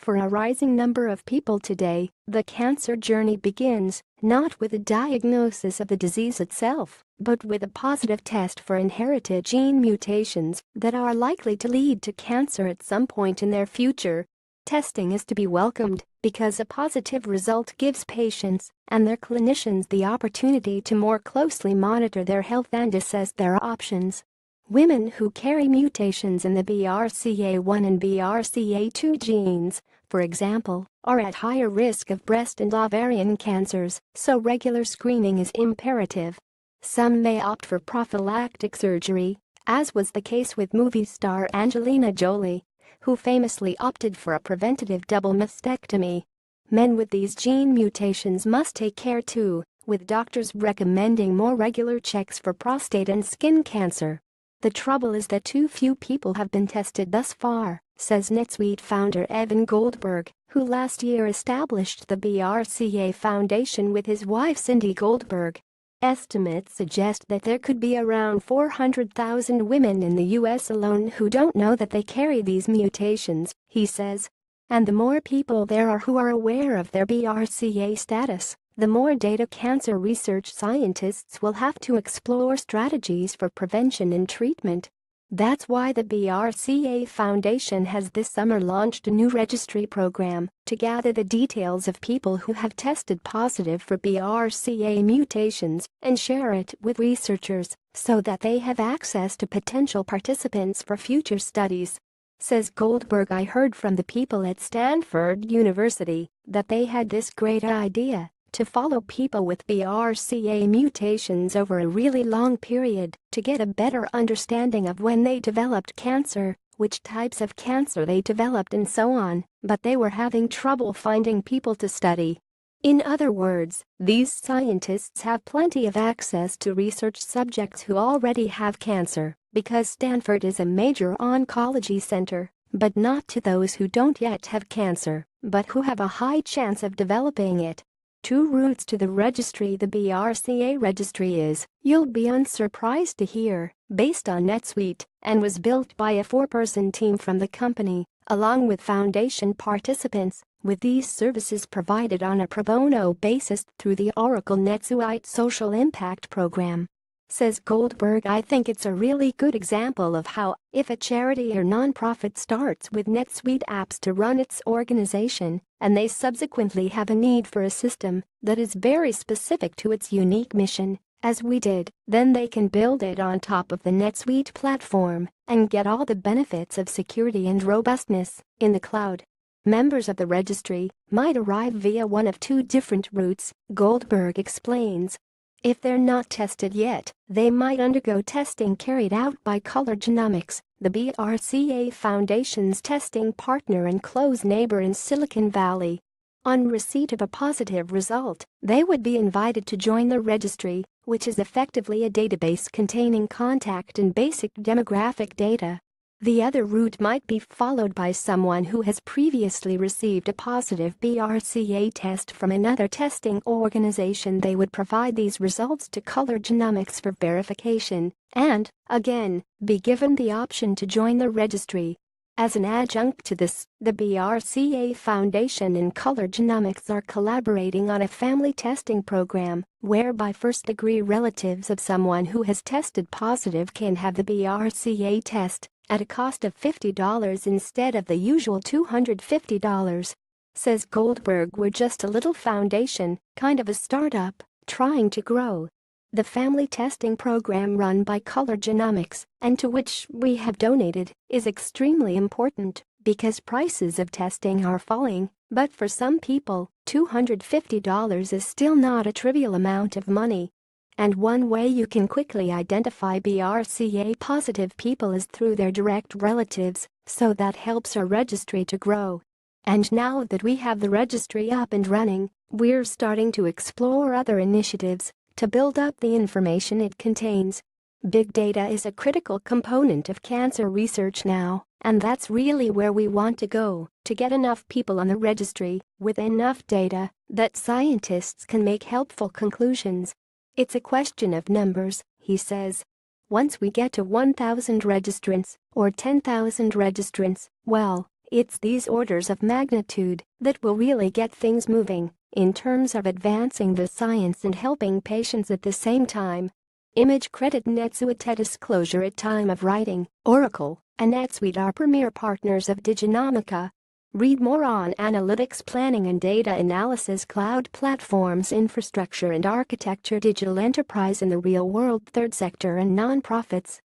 For a rising number of people today, the cancer journey begins not with a diagnosis of the disease itself, but with a positive test for inherited gene mutations that are likely to lead to cancer at some point in their future. Testing is to be welcomed because a positive result gives patients and their clinicians the opportunity to more closely monitor their health and assess their options. Women who carry mutations in the brca1 and brca2 genes, for example, are at higher risk of breast and ovarian cancers, so regular screening is imperative. Some may opt for prophylactic surgery, as was the case with movie star Angelina Jolie, who famously opted for a preventative double mastectomy. Men with these gene mutations must take care too, with doctors recommending more regular checks for prostate and skin cancer. The trouble is that too few people have been tested thus far, says NetSuite founder Evan Goldberg, who last year established the BRCA Foundation with his wife Cindy Goldberg. Estimates suggest that there could be around 400,000 women in the U.S. alone who don't know that they carry these mutations, he says. And the more people there are who are aware of their BRCA status, the more data cancer research scientists will have to explore strategies for prevention and treatment. That's why the BRCA Foundation has this summer launched a new registry program to gather the details of people who have tested positive for BRCA mutations and share it with researchers so that they have access to potential participants for future studies. Says Goldberg, I heard from the people at Stanford University that they had this great idea to follow people with BRCA mutations over a really long period to get a better understanding of when they developed cancer, which types of cancer they developed and so on, but they were having trouble finding people to study. In other words, these scientists have plenty of access to research subjects who already have cancer, because Stanford is a major oncology center, but not to those who don't yet have cancer, but who have a high chance of developing it. Two routes to the registry. The BRCA registry is, you'll be unsurprised to hear, based on NetSuite, and was built by a 4-person team from the company, along with foundation participants, with these services provided on a pro bono basis through the Oracle NetSuite Social Impact Program. Says Goldberg, I think it's a really good example of how, if a charity or nonprofit starts with NetSuite apps to run its organization, and they subsequently have a need for a system that is very specific to its unique mission, as we did, then they can build it on top of the NetSuite platform and get all the benefits of security and robustness in the cloud. Members of the registry might arrive via one of two different routes, Goldberg explains. If they're not tested yet, they might undergo testing carried out by Color Genomics, the BRCA Foundation's testing partner and close neighbor in Silicon Valley. On receipt of a positive result, they would be invited to join the registry, which is effectively a database containing contact and basic demographic data. The other route might be followed by someone who has previously received a positive BRCA test from another testing organization. They would provide these results to Color Genomics for verification and, again, be given the option to join the registry. As an adjunct to this, the BRCA Foundation and Color Genomics are collaborating on a family testing program whereby first-degree relatives of someone who has tested positive can have the BRCA test at a cost of $50 instead of the usual $250. Says Goldberg, we're just a little foundation, kind of a startup, trying to grow. The family testing program run by Color Genomics, and to which we have donated, is extremely important because prices of testing are falling, but for some people, $250 is still not a trivial amount of money. And one way you can quickly identify BRCA-positive people is through their direct relatives, so that helps our registry to grow. And now that we have the registry up and running, we're starting to explore other initiatives to build up the information it contains. Big data is a critical component of cancer research now, and that's really where we want to go, to get enough people on the registry with enough data that scientists can make helpful conclusions. It's a question of numbers, he says. Once we get to 1,000 registrants or 10,000 registrants, well, It's these orders of magnitude that will really get things moving in terms of advancing the science and helping patients at the same time. Image credit NetSuite at disclosure at time of writing. Oracle and NetSuite are premier partners of Diginomica. Read more on analytics, planning and data analysis, cloud platforms, infrastructure and architecture, digital enterprise in the real world, third sector and nonprofits.